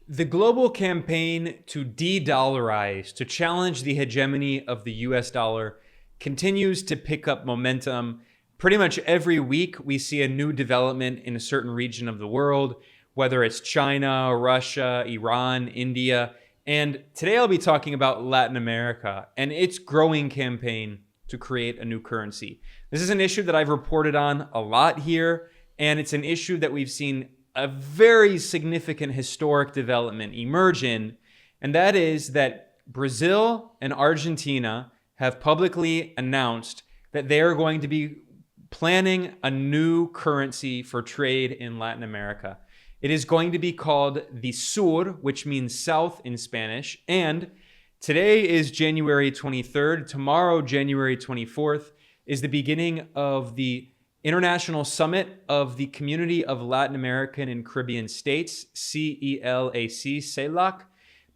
The global campaign to de-dollarize, to challenge the hegemony of the US dollar, continues to pick up momentum. Pretty much every week, we see a new development in a certain region of the world, whether it's China, Russia, Iran, India. And today I'll be talking about Latin America and its growing campaign to create a new currency. This is an issue that I've reported on a lot here, and it's an issue that we've seen a very significant historic development emerge in, and that is that Brazil and Argentina have publicly announced that they are going to be planning a new currency for trade in Latin America. It is going to be called the Sur, which means south in Spanish, and today is January 23rd. Tomorrow, January 24th, is the beginning of the International Summit of the Community of Latin American and Caribbean States, CELAC, CELAC.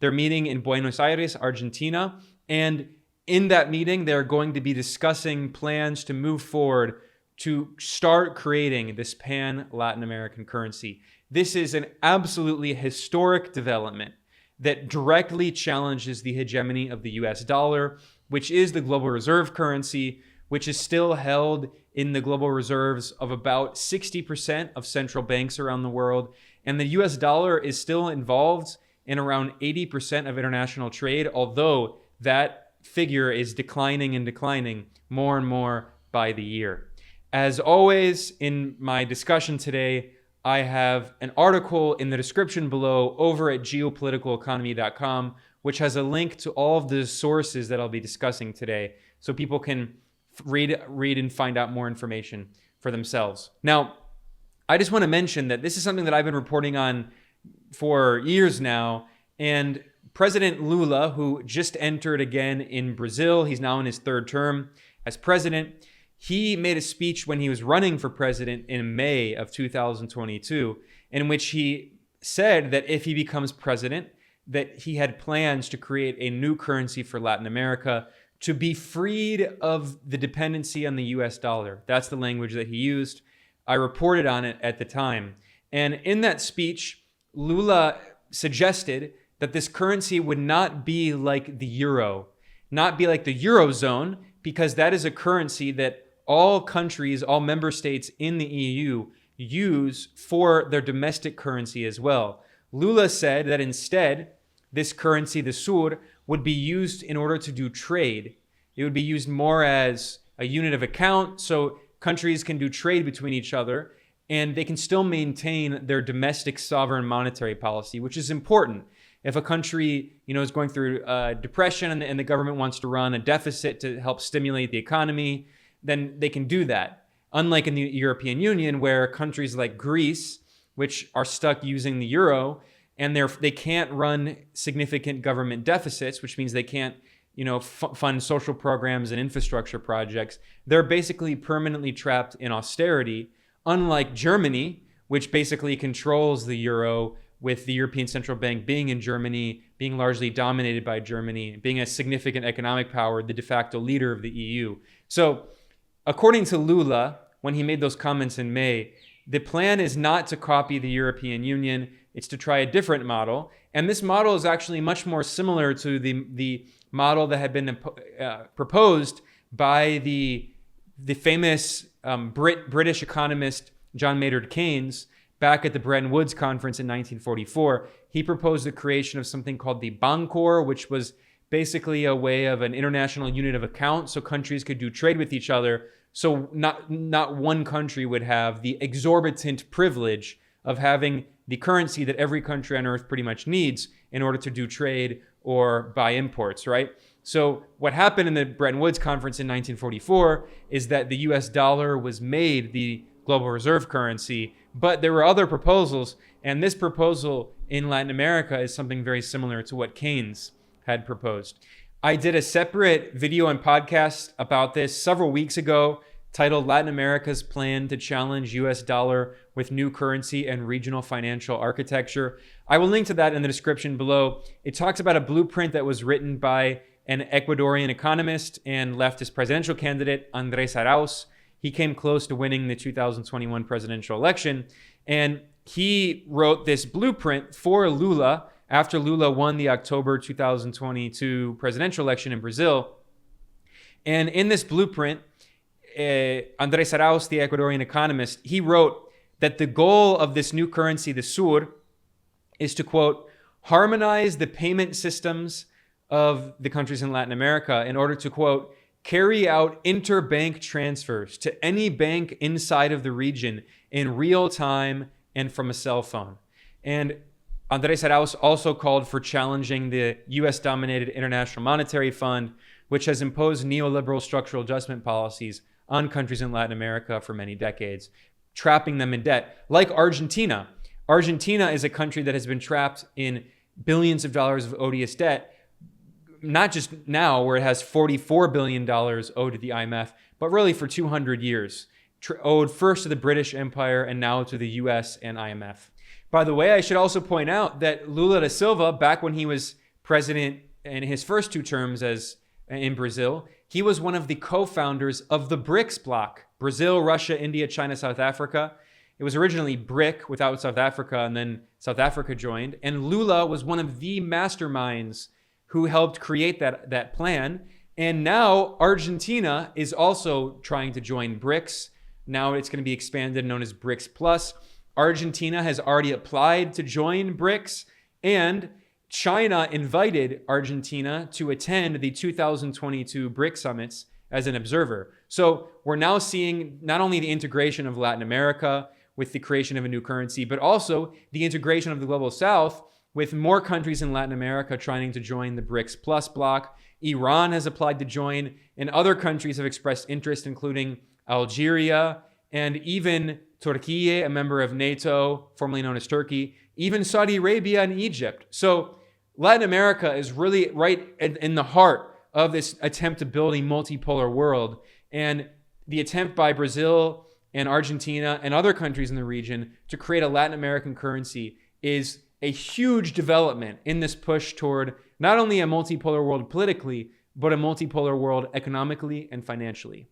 They're meeting in Buenos Aires, Argentina. And in that meeting, they're going to be discussing plans to move forward to start creating this pan-Latin American currency. This is an absolutely historic development that directly challenges the hegemony of the US dollar, which is the global reserve currency, which is still held in the global reserves of about 60% of central banks around the world. And the US dollar is still involved in around 80% of international trade, although that figure is declining and declining more and more by the year. As always, in my discussion today, I have an article in the description below over at geopoliticaleconomy.com, which has a link to all of the sources that I'll be discussing today, so people can read and find out more information for themselves. Now, I just want to mention that this is something that I've been reporting on for years now, and President Lula, who just entered again in Brazil, he's now in his third term as president, he made a speech when he was running for president in May of 2022, in which he said that if he becomes president, that he had plans to create a new currency for Latin America to be freed of the dependency on the US dollar. That's the language that he used. I reported on it at the time. And in that speech, Lula suggested that this currency would not be like the euro, not be like the Eurozone, because that is a currency that all countries, all member states in the EU use for their domestic currency as well. Lula said that instead, this currency, the Sur, would be used in order to do trade. It would be used more as a unit of account, so countries can do trade between each other, and they can still maintain their domestic sovereign monetary policy, which is important. If a country, is going through depression and the government wants to run a deficit to help stimulate the economy, then they can do that. Unlike in the European Union, where countries like Greece, which are stuck using the euro, and they can't run significant government deficits, which means they can't, fund social programs and infrastructure projects. They're basically permanently trapped in austerity, unlike Germany, which basically controls the euro, with the European Central Bank being in Germany, being largely dominated by Germany, being a significant economic power, the de facto leader of the EU. So, according to Lula, when he made those comments in May, the plan is not to copy the European Union. It's to try a different model. And this model is actually much more similar to the model that had been proposed by the famous British economist John Maynard Keynes back at the Bretton Woods Conference in 1944. He proposed the creation of something called the Bancor, which was basically a way of an international unit of account so countries could do trade with each other. So not one country would have the exorbitant privilege of having the currency that every country on earth pretty much needs in order to do trade or buy imports, right? So what happened in the Bretton Woods Conference in 1944 is that the US dollar was made the global reserve currency, but there were other proposals, and this proposal in Latin America is something very similar to what Keynes had proposed. I did a separate video and podcast about this several weeks ago, titled Latin America's Plan to Challenge US Dollar with New Currency and Regional Financial Architecture. I will link to that in the description below. It talks about a blueprint that was written by an Ecuadorian economist and leftist presidential candidate, Andrés Arauz. He came close to winning the 2021 presidential election, and he wrote this blueprint for Lula after Lula won the October 2022 presidential election in Brazil. And in this blueprint, Andrés Arauz, the Ecuadorian economist, he wrote that the goal of this new currency, the SUR, is to, quote, harmonize the payment systems of the countries in Latin America in order to, quote, carry out interbank transfers to any bank inside of the region in real time and from a cell phone. And Andrés Arauz also called for challenging the US-dominated International Monetary Fund, which has imposed neoliberal structural adjustment policies on countries in Latin America for many decades, trapping them in debt. Like Argentina. Argentina is a country that has been trapped in billions of dollars of odious debt, not just now where it has $44 billion owed to the IMF, but really for 200 years, owed first to the British Empire and now to the US and IMF. By the way, I should also point out that Lula da Silva, back when he was president in his first two terms in Brazil, he was one of the co-founders of the BRICS bloc: Brazil, Russia, India, China, South Africa. It was originally BRIC without South Africa, and then South Africa joined. And Lula was one of the masterminds who helped create that plan. And now Argentina is also trying to join BRICS. Now it's going to be expanded, known as BRICS Plus. Argentina has already applied to join BRICS, and China invited Argentina to attend the 2022 BRICS summits as an observer. So we're now seeing not only the integration of Latin America with the creation of a new currency, but also the integration of the Global South with more countries in Latin America trying to join the BRICS Plus bloc. Iran has applied to join, and other countries have expressed interest, including Algeria and even Turkey, a member of NATO, formerly known as Turkey, even Saudi Arabia and Egypt. So Latin America is really right in the heart of this attempt to build a multipolar world. And the attempt by Brazil and Argentina and other countries in the region to create a Latin American currency is a huge development in this push toward not only a multipolar world politically, but a multipolar world economically and financially.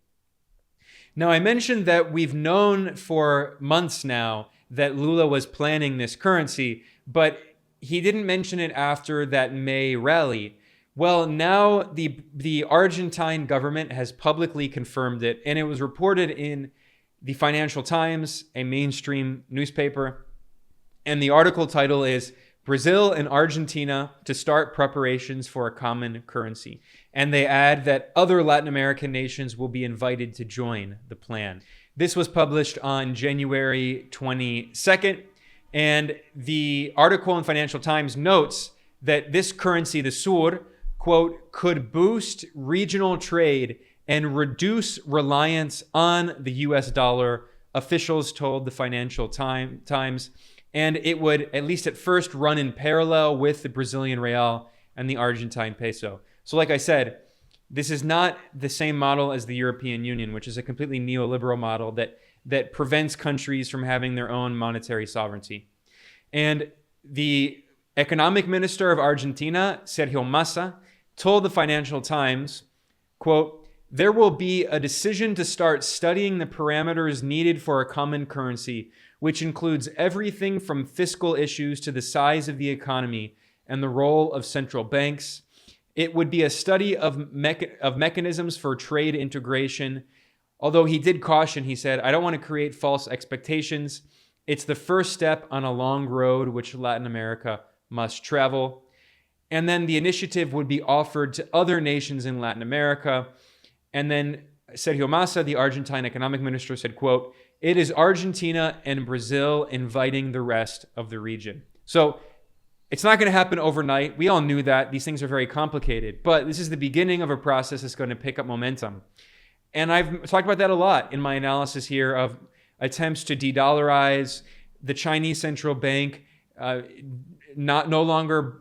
Now, I mentioned that we've known for months now that Lula was planning this currency, but he didn't mention it after that May rally. Well, now the Argentine government has publicly confirmed it, and it was reported in the Financial Times, a mainstream newspaper. And the article title is Brazil and Argentina to start preparations for a common currency. And they add that other Latin American nations will be invited to join the plan. This was published on January 22nd. And the article in Financial Times notes that this currency, the SUR, quote, could boost regional trade and reduce reliance on the US dollar, officials told the Financial Times. And it would, at least at first, run in parallel with the Brazilian real and the Argentine peso. So like I said, this is not the same model as the European Union, which is a completely neoliberal model that prevents countries from having their own monetary sovereignty. And the economic minister of Argentina, Sergio Massa, told the Financial Times, quote, there will be a decision to start studying the parameters needed for a common currency, which includes everything from fiscal issues to the size of the economy and the role of central banks. It would be a study of mechanisms for trade integration. Although he did caution, he said, I don't want to create false expectations. It's the first step on a long road which Latin America must travel. And then the initiative would be offered to other nations in Latin America. And then Sergio Massa, the Argentine economic minister, said, quote, it is Argentina and Brazil inviting the rest of the region. So it's not going to happen overnight. We all knew that. These things are very complicated. But this is the beginning of a process that's going to pick up momentum. And I've talked about that a lot in my analysis here of attempts to de-dollarize, the Chinese central bank no longer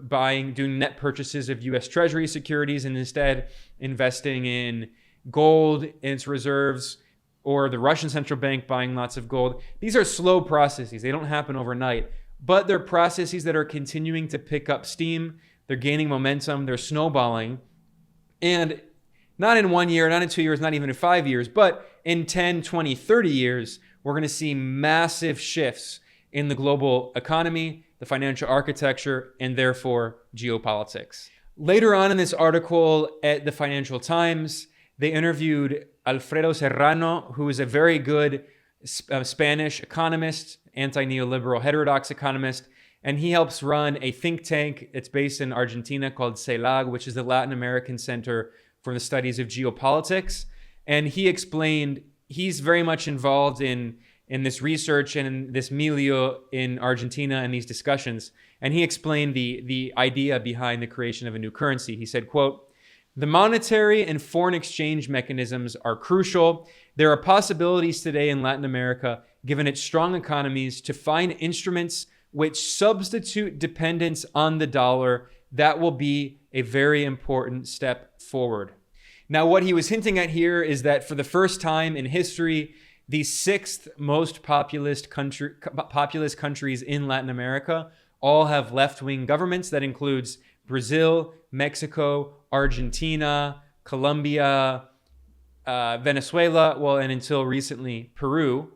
doing net purchases of U.S. Treasury securities and instead investing in gold in its reserves, or the Russian central bank buying lots of gold. These are slow processes. They don't happen overnight, but they're processes that are continuing to pick up steam. They're gaining momentum. They're snowballing. And not in 1 year, not in 2 years, not even in 5 years, but in 10, 20, 30 years, we're going to see massive shifts in the global economy the financial architecture, and therefore geopolitics. Later on in this article at the Financial Times, they interviewed Alfredo Serrano, who is a very good Spanish economist, anti-neoliberal heterodox economist, and he helps run a think tank. It's based in Argentina called CELAG, which is the Latin American Center for the Studies of Geopolitics. And he explained he's very much involved in this research and in this milieu in Argentina and these discussions. And he explained the idea behind the creation of a new currency. He said, quote, "The monetary and foreign exchange mechanisms are crucial. There are possibilities today in Latin America, given its strong economies, to find instruments which substitute dependence on the dollar. That will be a very important step forward." Now, what he was hinting at here is that for the first time in history, the sixth most populous countries in Latin America all have left-wing governments. That includes Brazil, Mexico, Argentina, Colombia, Venezuela, well, and until recently, Peru.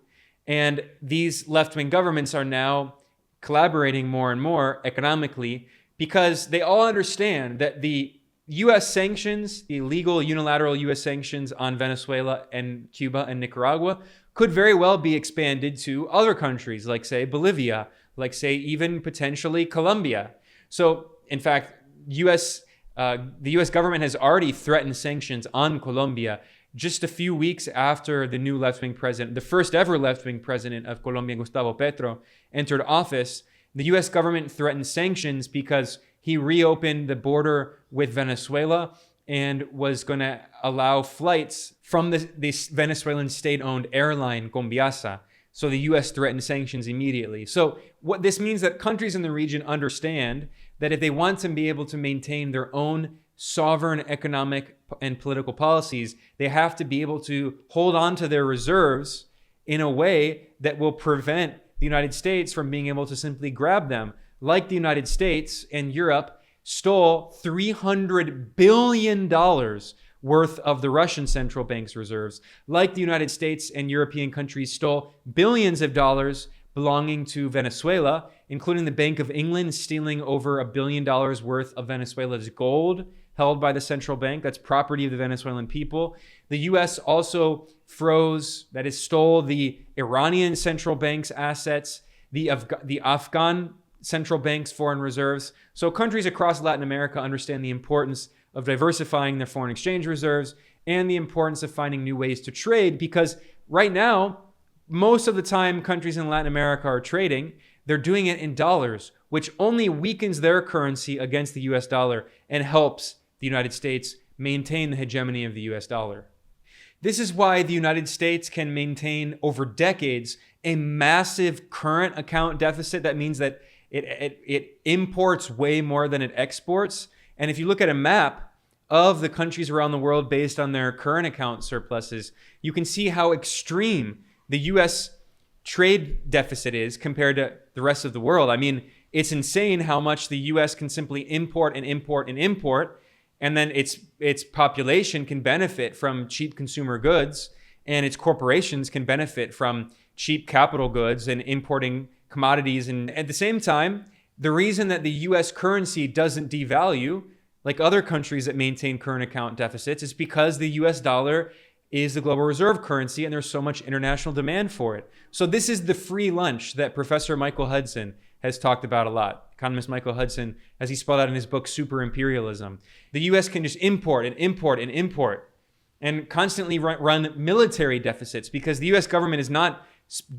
And these left-wing governments are now collaborating more and more economically because they all understand that the U.S. sanctions, the illegal unilateral U.S. sanctions on Venezuela and Cuba and Nicaragua could very well be expanded to other countries, like, say, Bolivia, like, say, even potentially Colombia. So, in fact, the U.S. government has already threatened sanctions on Colombia just a few weeks after the new left-wing president, the first ever left-wing president of Colombia, Gustavo Petro, entered office. The U.S. government threatened sanctions because he reopened the border with Venezuela and was going to allow flights from this Venezuelan state-owned airline, Conviasa. So the U.S. threatened sanctions immediately. So what this means that countries in the region understand that if they want to be able to maintain their own sovereign economic and political policies, they have to be able to hold on to their reserves in a way that will prevent the United States from being able to simply grab them. Like the United States and Europe stole $300 billion worth of the Russian central bank's reserves. Like the United States and European countries stole billions of dollars belonging to Venezuela, including the Bank of England stealing over $1 billion worth of Venezuela's gold held by the central bank. That's property of the Venezuelan people. The U.S. also stole the Iranian central bank's assets, the Afghan central bank's foreign reserves. So countries across Latin America understand the importance of diversifying their foreign exchange reserves and the importance of finding new ways to trade, because right now, most of the time countries in Latin America are trading, they're doing it in dollars, which only weakens their currency against the US dollar and helps the United States maintain the hegemony of the US dollar. This is why the United States can maintain over decades a massive current account deficit. That means that it imports way more than it exports. And if you look at a map of the countries around the world based on their current account surpluses, you can see how extreme the US trade deficit is compared to the rest of the world. I mean, it's insane how much the US can simply import and import and import, and then its population can benefit from cheap consumer goods, and its corporations can benefit from cheap capital goods and importing commodities. And at the same time, the reason that the US currency doesn't devalue like other countries that maintain current account deficits is because the US dollar is the global reserve currency and there's so much international demand for it. So this is the free lunch that Professor Michael Hudson has talked about a lot. Economist Michael Hudson, as he spelled out in his book, Super Imperialism. The US can just import and import and import and constantly run military deficits because the US government is not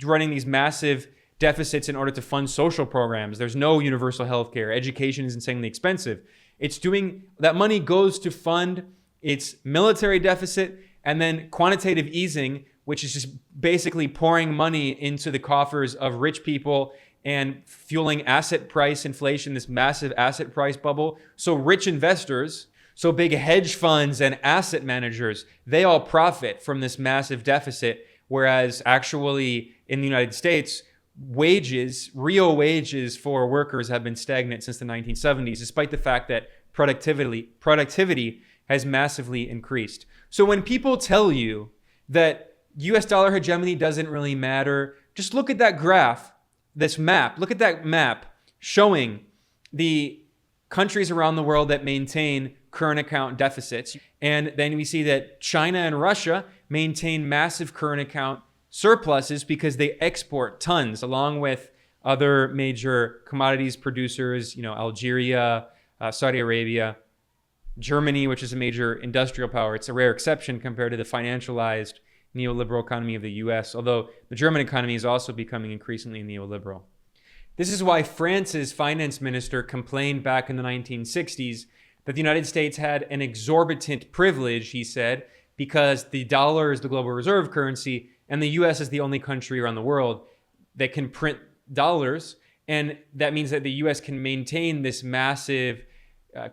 running these massive deficits in order to fund social programs. There's no universal health care. Education is insanely expensive. It's doing, that money goes to fund its military deficit and then quantitative easing, which is just basically pouring money into the coffers of rich people and fueling asset price inflation, this massive asset price bubble. So rich investors, so big hedge funds and asset managers, they all profit from this massive deficit, whereas actually in the United States, wages, real wages for workers have been stagnant since the 1970s, despite the fact that productivity has massively increased. So when people tell you that US dollar hegemony doesn't really matter, just look at that graph, this map. Look at that map showing the countries around the world that maintain current account deficits. And then we see that China and Russia maintain massive current account surpluses because they export tons, along with other major commodities producers, Algeria, Saudi Arabia, Germany, which is a major industrial power. It's a rare exception compared to the financialized neoliberal economy of the US, although the German economy is also becoming increasingly neoliberal. This is why France's finance minister complained back in the 1960s that the United States had an exorbitant privilege, he said, because the dollar is the global reserve currency and the US is the only country around the world that can print dollars. And that means that the US can maintain this massive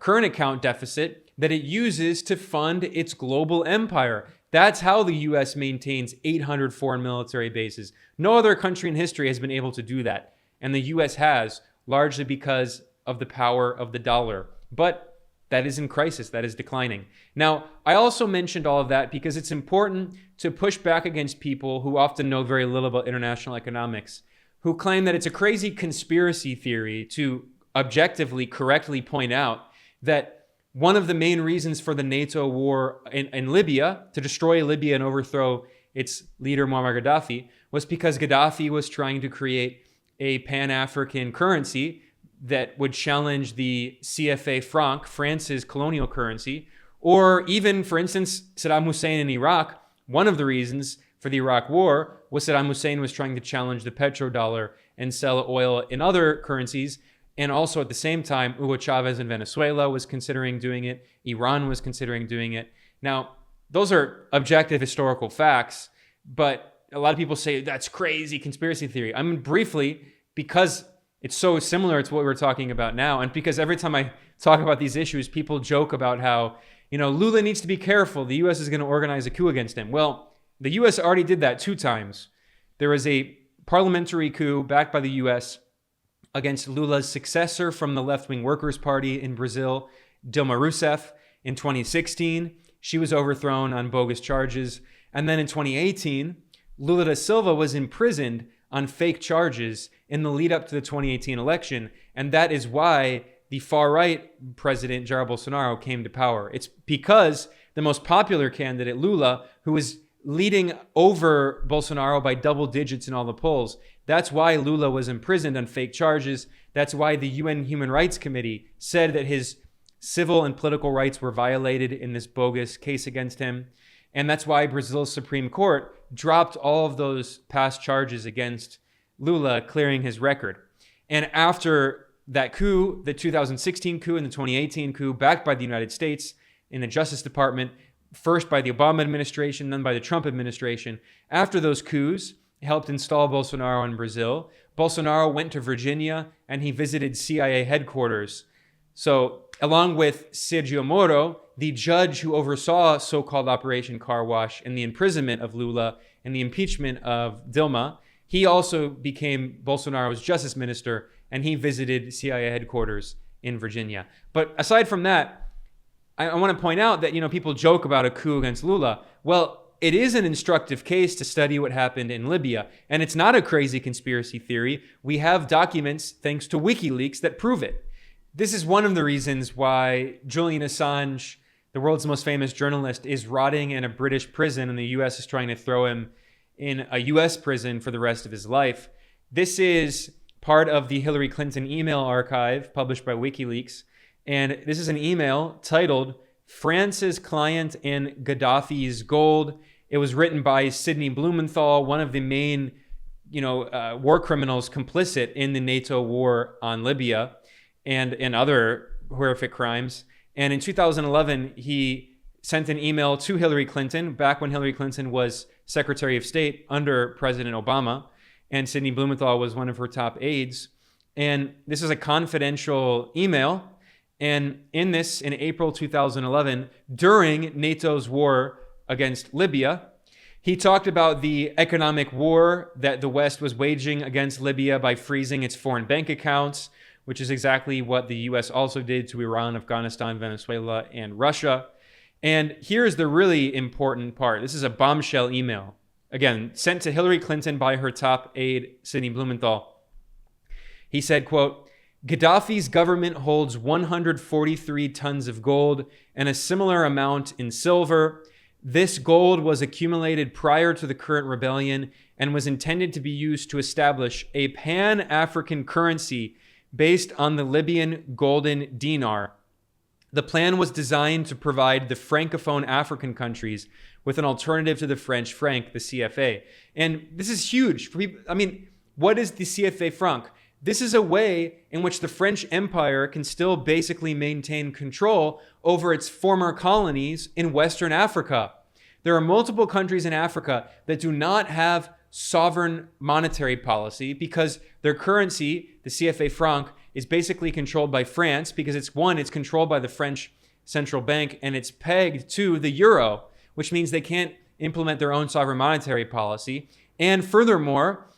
current account deficit that it uses to fund its global empire. That's how the US maintains 800 foreign military bases. No other country in history has been able to do that. And the US has, largely because of the power of the dollar. But that is in crisis, that is declining. Now, I also mentioned all of that because it's important to push back against people who often know very little about international economics, who claim that it's a crazy conspiracy theory to objectively, correctly point out that one of the main reasons for the NATO war in Libya, to destroy Libya and overthrow its leader Muammar Gaddafi, was because Gaddafi was trying to create a Pan-African currency that would challenge the CFA franc, France's colonial currency, or even, for instance, Saddam Hussein in Iraq. One of the reasons for the Iraq war was Saddam Hussein was trying to challenge the petrodollar and sell oil in other currencies. And also at the same time, Hugo Chavez in Venezuela was considering doing it. Iran was considering doing it. Now, those are objective historical facts, but a lot of people say that's crazy conspiracy theory. I mean, briefly, because it's so similar to what we're talking about now, and because every time I talk about these issues, people joke about how, Lula needs to be careful. The U.S. is going to organize a coup against him. Well, the U.S. already did that 2 times. There was a parliamentary coup backed by the U.S. against Lula's successor from the left-wing Workers' Party in Brazil, Dilma Rousseff, in 2016. She was overthrown on bogus charges. And then in 2018, Lula da Silva was imprisoned on fake charges in the lead up to the 2018 election. And that is why the far-right president, Jair Bolsonaro, came to power. It's because the most popular candidate, Lula, who was leading over Bolsonaro by double digits in all the polls, that's why Lula was imprisoned on fake charges. That's why the UN Human Rights Committee said that his civil and political rights were violated in this bogus case against him. And that's why Brazil's Supreme Court dropped all of those past charges against Lula, clearing his record. And after that coup, the 2016 coup and the 2018 coup, backed by the United States in the Justice Department, first by the Obama administration, then by the Trump administration, after those coups helped install Bolsonaro in Brazil, Bolsonaro went to Virginia and he visited CIA headquarters. So, along with Sergio Moro, the judge who oversaw so-called Operation Car Wash and the imprisonment of Lula and the impeachment of Dilma, he also became Bolsonaro's justice minister, and he visited CIA headquarters in Virginia. But aside from that, I want to point out that, people joke about a coup against Lula. Well, it is an instructive case to study what happened in Libya, and it's not a crazy conspiracy theory. We have documents, thanks to WikiLeaks, that prove it. This is one of the reasons why Julian Assange, the world's most famous journalist, is rotting in a British prison, and the U.S. is trying to throw him in a U.S. prison for the rest of his life. This is part of the Hillary Clinton email archive published by WikiLeaks, and this is an email titled "France's Client in Gaddafi's Gold." It was written by Sidney Blumenthal, one of the main, war criminals complicit in the NATO war on Libya and other horrific crimes. And in 2011, he sent an email to Hillary Clinton, back when Hillary Clinton was Secretary of State under President Obama, and Sidney Blumenthal was one of her top aides. And this is a confidential email. And in this, in April 2011, during NATO's war against Libya, he talked about the economic war that the West was waging against Libya by freezing its foreign bank accounts, which is exactly what the U.S. also did to Iran, Afghanistan, Venezuela, and Russia. And here's the really important part. This is a bombshell email. Again, sent to Hillary Clinton by her top aide, Sidney Blumenthal. He said, quote, Gaddafi's government holds 143 tons of gold and a similar amount in silver. This gold was accumulated prior to the current rebellion and was intended to be used to establish a pan-African currency based on the Libyan golden dinar. The plan was designed to provide the Francophone African countries with an alternative to the French franc, the CFA. And this is huge for people. I mean, what is the CFA franc? This is a way in which the French Empire can still basically maintain control over its former colonies in Western Africa. There are multiple countries in Africa that do not have sovereign monetary policy because their currency, the CFA franc, is basically controlled by France because it's controlled by the French central bank and it's pegged to the euro, which means they can't implement their own sovereign monetary policy. And furthermore,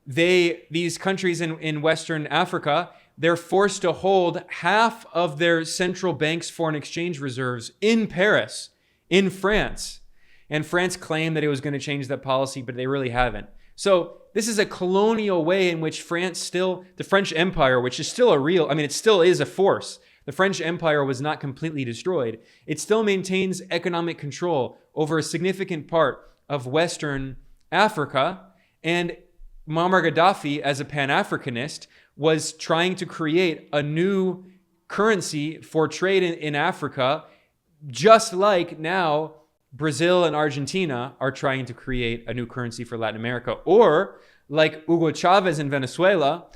these countries in Western Africa, they're forced to hold half of their central bank's foreign exchange reserves in Paris, in France. And France claimed that it was going to change that policy, but they really haven't. So this is a colonial way in which the French Empire, which is still it still is a force. The French Empire was not completely destroyed. It still maintains economic control over a significant part of Western Africa. And Muammar Gaddafi, as a Pan-Africanist, was trying to create a new currency for trade in Africa, just like now Brazil and Argentina are trying to create a new currency for Latin America, or like Hugo Chavez in Venezuela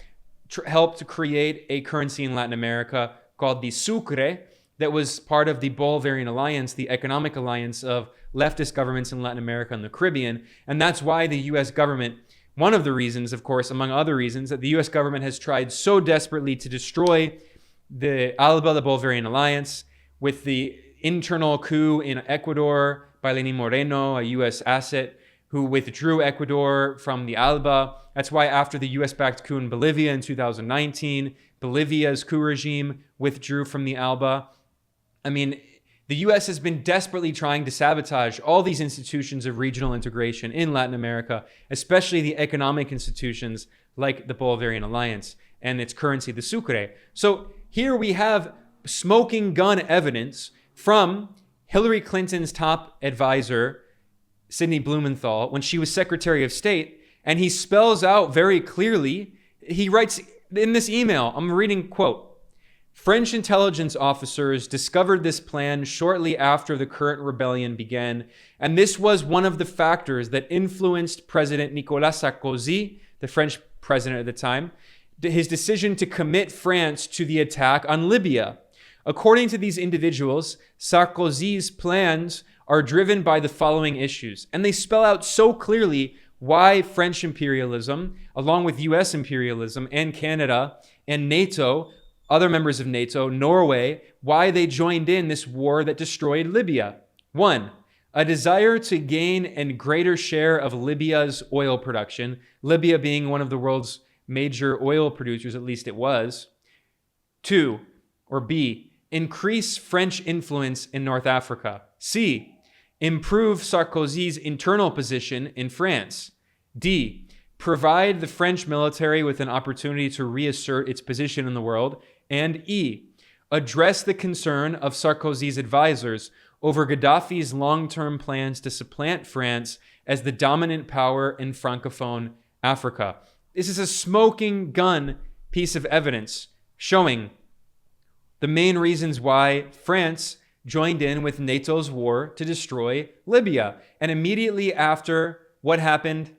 helped to create a currency in Latin America called the Sucre that was part of the Bolivarian alliance, the economic alliance of leftist governments in Latin America and the Caribbean. And that's why the U.S. government, one of the reasons, of course, among other reasons, that the U.S. government has tried so desperately to destroy the ALBA, the Bolivarian alliance, with the internal coup in Ecuador by Lenin Moreno, a U.S. asset, who withdrew Ecuador from the ALBA. That's why after the U.S.-backed coup in Bolivia in 2019, Bolivia's coup regime withdrew from the ALBA. I mean, the U.S. has been desperately trying to sabotage all these institutions of regional integration in Latin America, especially the economic institutions like the Bolivarian Alliance and its currency, the Sucre. So here we have smoking gun evidence from Hillary Clinton's top advisor, Sidney Blumenthal, when she was Secretary of State, and he spells out very clearly, he writes in this email, I'm reading, quote, French intelligence officers discovered this plan shortly after the current rebellion began, and this was one of the factors that influenced President Nicolas Sarkozy, the French president at the time, his decision to commit France to the attack on Libya. According to these individuals, Sarkozy's plans are driven by the following issues, and they spell out so clearly why French imperialism, along with US imperialism and Canada and NATO, other members of NATO, Norway, why they joined in this war that destroyed Libya. 1, a desire to gain a greater share of Libya's oil production, Libya being one of the world's major oil producers, at least it was. 2, or B, increase French influence in North Africa. C, improve Sarkozy's internal position in France. D, provide the French military with an opportunity to reassert its position in the world. And E, address the concern of Sarkozy's advisors over Gaddafi's long-term plans to supplant France as the dominant power in Francophone Africa. This is a smoking gun piece of evidence showing the main reasons why France joined in with NATO's war to destroy Libya. And immediately after, what happened?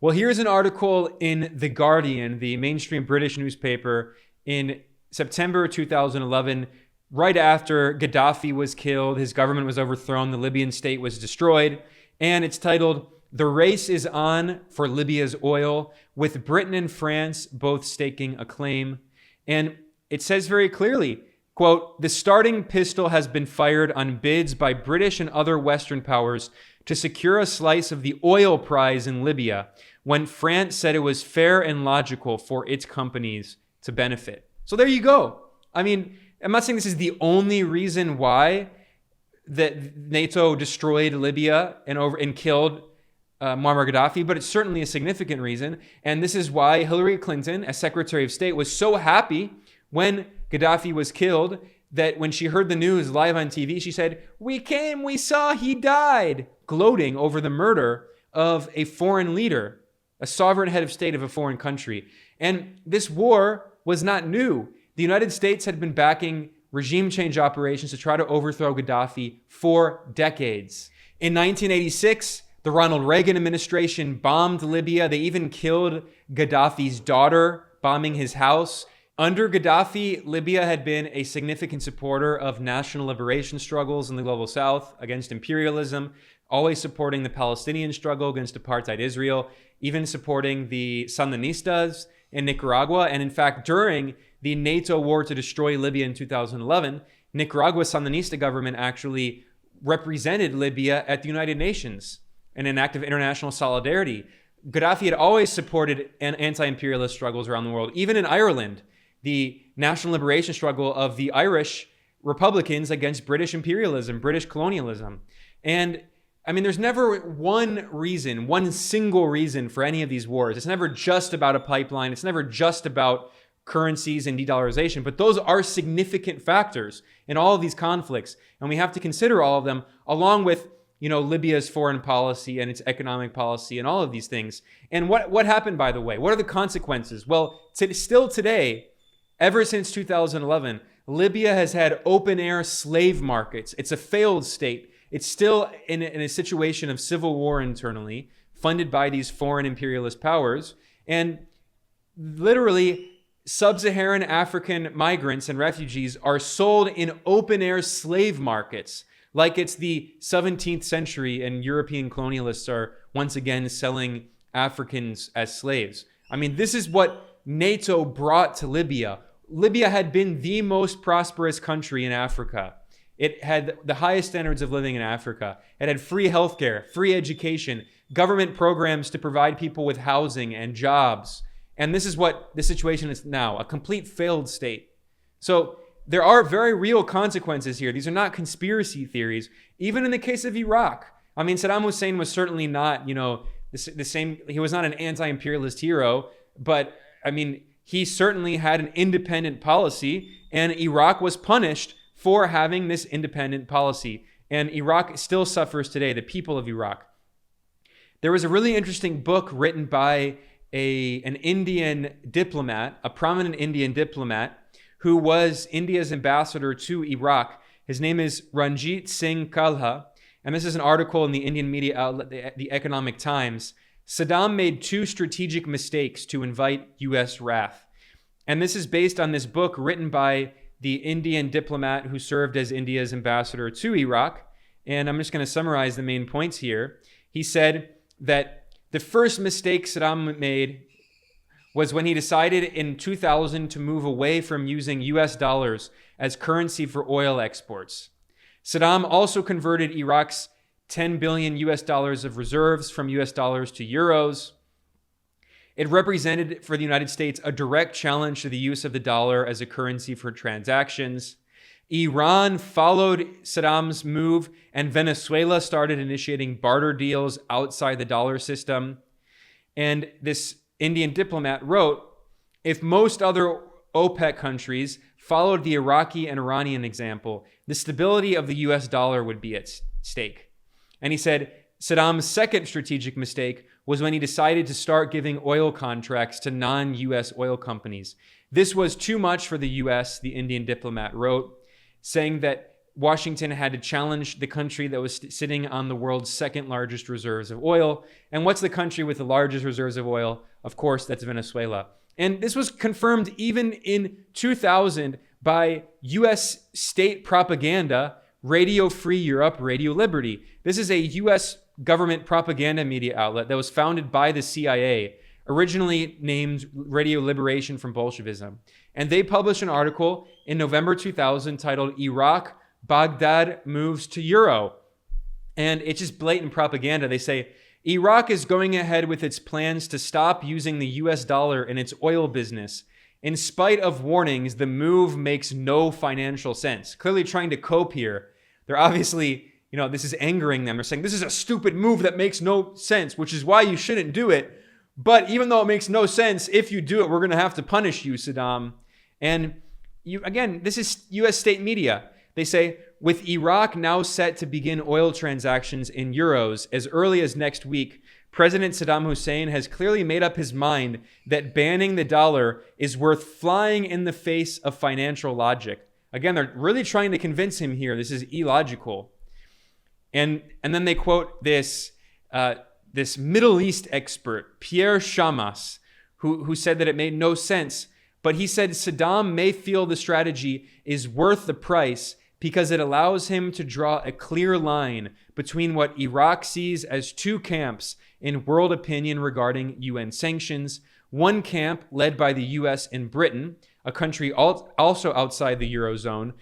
Well, here's an article in The Guardian, the mainstream British newspaper, in September 2011, right after Gaddafi was killed, his government was overthrown, the Libyan state was destroyed. And it's titled, "The Race is On for Libya's Oil, with Britain and France both staking a claim." And it says very clearly, quote, "The starting pistol has been fired on bids by British and other Western powers to secure a slice of the oil prize in Libya, when France said it was fair and logical for its companies to benefit." So there you go. I mean, I'm not saying this is the only reason why that NATO destroyed Libya and killed Muammar Gaddafi, but it's certainly a significant reason. And this is why Hillary Clinton, as Secretary of State, was so happy when Gaddafi was killed that when she heard the news live on TV, she said, "We came, we saw, he died," gloating over the murder of a foreign leader, a sovereign head of state of a foreign country. And this war was not new. The United States had been backing regime change operations to try to overthrow Gaddafi for decades. In 1986, the Ronald Reagan administration bombed Libya. They even killed Gaddafi's daughter, bombing his house. Under Gaddafi, Libya had been a significant supporter of national liberation struggles in the global south against imperialism, always supporting the Palestinian struggle against apartheid Israel, even supporting the Sandinistas in Nicaragua. And in fact, during the NATO war to destroy Libya in 2011, Nicaragua's Sandinista government actually represented Libya at the United Nations in an act of international solidarity. Gaddafi had always supported anti-imperialist struggles around the world. Even in Ireland, the national liberation struggle of the Irish Republicans against British imperialism, British colonialism. And I mean, there's never one single reason for any of these wars. It's never just about a pipeline. It's never just about currencies and de-dollarization, but those are significant factors in all of these conflicts. And we have to consider all of them along with, Libya's foreign policy and its economic policy and all of these things. And what happened, by the way? What are the consequences? Well, still today, ever since 2011, Libya has had open-air slave markets. It's a failed state. It's still in a situation of civil war internally, funded by these foreign imperialist powers. And literally, sub-Saharan African migrants and refugees are sold in open-air slave markets, like it's the 17th century and European colonialists are once again selling Africans as slaves. I mean, this is what NATO brought to Libya. Libya had been the most prosperous country in Africa. It had the highest standards of living in Africa. It had free healthcare, free education, government programs to provide people with housing and jobs. And this is what the situation is now, a complete failed state. So there are very real consequences here. These are not conspiracy theories. Even in the case of Iraq, I mean, Saddam Hussein was certainly not, the same. He was not an anti-imperialist hero, but I mean, he certainly had an independent policy, and Iraq was punished for having this independent policy. And Iraq still suffers today, the people of Iraq. There was a really interesting book written by an Indian diplomat, a prominent Indian diplomat, who was India's ambassador to Iraq. His name is Ranjit Singh Kalha, and this is an article in the Indian media outlet, the Economic Times. Saddam made two strategic mistakes to invite U.S. wrath. And this is based on this book written by the Indian diplomat who served as India's ambassador to Iraq. And I'm just going to summarize the main points here. He said that the first mistake Saddam made was when he decided in 2000 to move away from using US dollars as currency for oil exports. Saddam also converted Iraq's 10 billion US dollars of reserves from US dollars to euros. It represented for the United States a direct challenge to the use of the dollar as a currency for transactions. Iran followed Saddam's move, and Venezuela started initiating barter deals outside the dollar system. And this Indian diplomat wrote, if most other OPEC countries followed the Iraqi and Iranian example, the stability of the US dollar would be at stake. And he said, Saddam's second strategic mistake was when he decided to start giving oil contracts to non-US oil companies. This was too much for the US, the Indian diplomat wrote, saying that Washington had to challenge the country that was sitting on the world's second largest reserves of oil. And what's the country with the largest reserves of oil? Of course, that's Venezuela. And this was confirmed even in 2000 by US state propaganda, Radio Free Europe, Radio Liberty. This is a US government propaganda media outlet that was founded by the CIA, originally named Radio Liberation from Bolshevism. And they published an article in November 2000 titled Iraq, Baghdad Moves to Euro. And it's just blatant propaganda. They say, Iraq is going ahead with its plans to stop using the US dollar in its oil business. In spite of warnings, the move makes no financial sense. Clearly trying to cope here. They're obviously, this is angering them. They're saying this is a stupid move that makes no sense, which is why you shouldn't do it. But even though it makes no sense, if you do it, we're going to have to punish you, Saddam. And this is U.S. state media. They say, with Iraq now set to begin oil transactions in euros as early as next week, President Saddam Hussein has clearly made up his mind that banning the dollar is worth flying in the face of financial logic. Again, they're really trying to convince him here. This is illogical. And then they quote this Middle East expert, Pierre Chamas, who said that it made no sense. But he said Saddam may feel the strategy is worth the price because it allows him to draw a clear line between what Iraq sees as two camps in world opinion regarding UN sanctions. One camp, led by the US and Britain, a country also outside the Eurozone,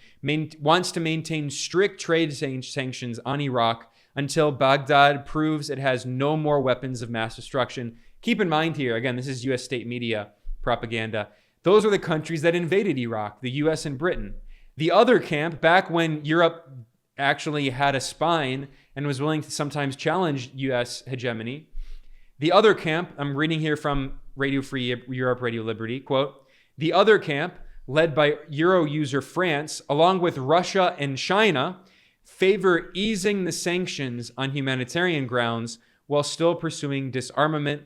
wants to maintain strict trade sanctions on Iraq until Baghdad proves it has no more weapons of mass destruction. Keep in mind here, again, this is US state media propaganda. Those are the countries that invaded Iraq, the US and Britain. The other camp, back when Europe actually had a spine and was willing to sometimes challenge US hegemony, the other camp, I'm reading here from Radio Free Europe, Radio Liberty, quote, the other camp, led by Euro user France, along with Russia and China, favor easing the sanctions on humanitarian grounds while still pursuing disarmament.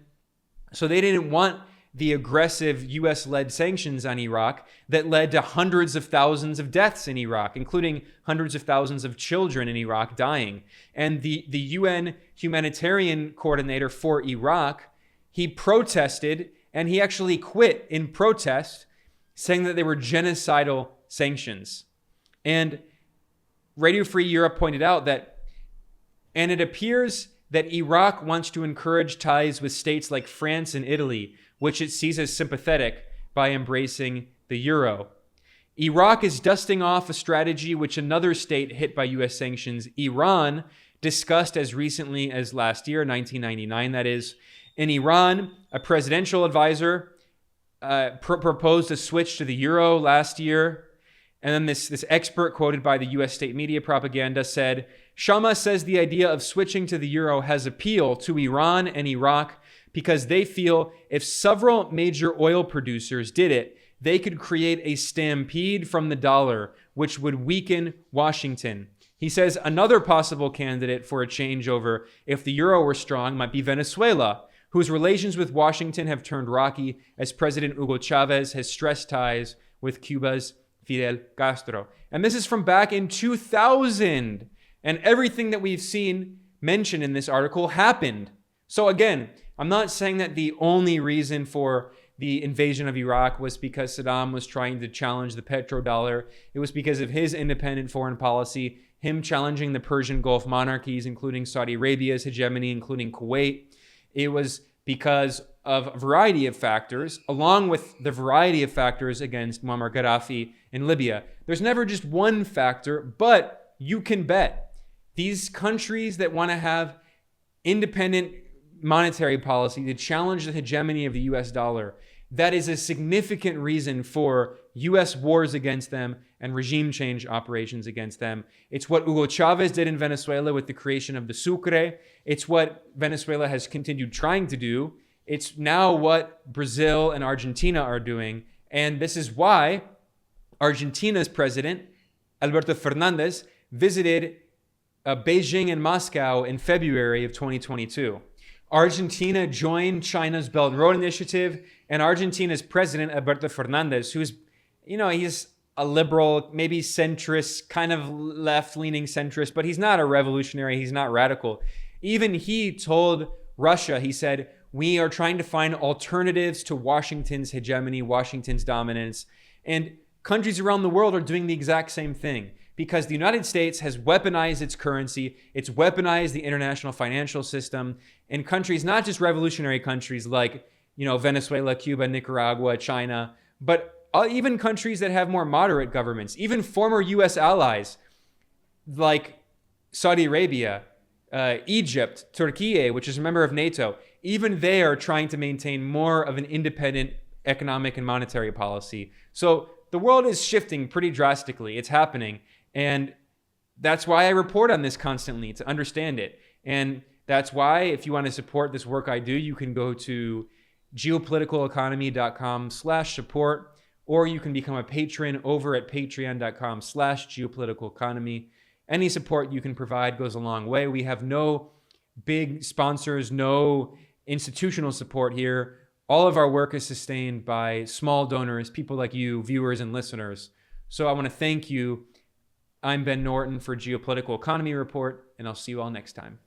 So they didn't want the aggressive US-led sanctions on Iraq that led to hundreds of thousands of deaths in Iraq, including hundreds of thousands of children in Iraq dying. And the UN humanitarian coordinator for Iraq, he protested, and he actually quit in protest, saying that they were genocidal sanctions. And Radio Free Europe pointed out that, and it appears that Iraq wants to encourage ties with states like France and Italy, which it sees as sympathetic, by embracing the euro. Iraq is dusting off a strategy which another state hit by US sanctions, Iran, discussed as recently as last year, 1999 that is. In Iran, a presidential advisor proposed a switch to the euro last year. And then this expert quoted by the US state media propaganda said, Shama says the idea of switching to the euro has appeal to Iran and Iraq because they feel if several major oil producers did it, they could create a stampede from the dollar, which would weaken Washington. He says another possible candidate for a changeover if the euro were strong might be Venezuela, whose relations with Washington have turned rocky as President Hugo Chavez has stressed ties with Cuba's Fidel Castro. And this is from back in 2000. And everything that we've seen mentioned in this article happened. So again, I'm not saying that the only reason for the invasion of Iraq was because Saddam was trying to challenge the petrodollar. It was because of his independent foreign policy, him challenging the Persian Gulf monarchies, including Saudi Arabia's hegemony, including Kuwait. It was because of a variety of factors, along with the variety of factors against Muammar Gaddafi in Libya. There's never just one factor, but you can bet these countries that want to have independent monetary policy to challenge the hegemony of the US dollar, that is a significant reason for US wars against them and regime change operations against them. It's what Hugo Chavez did in Venezuela with the creation of the Sucre. It's what Venezuela has continued trying to do. It's now what Brazil and Argentina are doing. And this is why Argentina's president, Alberto Fernandez, visited Beijing and Moscow in February of 2022. Argentina joined China's Belt and Road Initiative, and Argentina's president, Alberto Fernandez, who's, he's a liberal, maybe centrist, kind of left-leaning centrist, but he's not a revolutionary, he's not radical. Even he told Russia, he said, we are trying to find alternatives to Washington's hegemony, Washington's dominance, and countries around the world are doing the exact same thing. Because the United States has weaponized its currency, it's weaponized the international financial system, and countries, not just revolutionary countries like, Venezuela, Cuba, Nicaragua, China, but even countries that have more moderate governments, even former US allies like Saudi Arabia, Egypt, Turkey, which is a member of NATO, even they are trying to maintain more of an independent economic and monetary policy. So the world is shifting pretty drastically. It's happening. And that's why I report on this constantly, to understand it. And that's why, if you want to support this work I do, you can go to geopoliticaleconomy.com/support, or you can become a patron over at patreon.com/geopoliticaleconomy. Any support you can provide goes a long way. We have no big sponsors, no institutional support here. All of our work is sustained by small donors, people like you, viewers and listeners. So I want to thank you. I'm Ben Norton for Geopolitical Economy Report, and I'll see you all next time.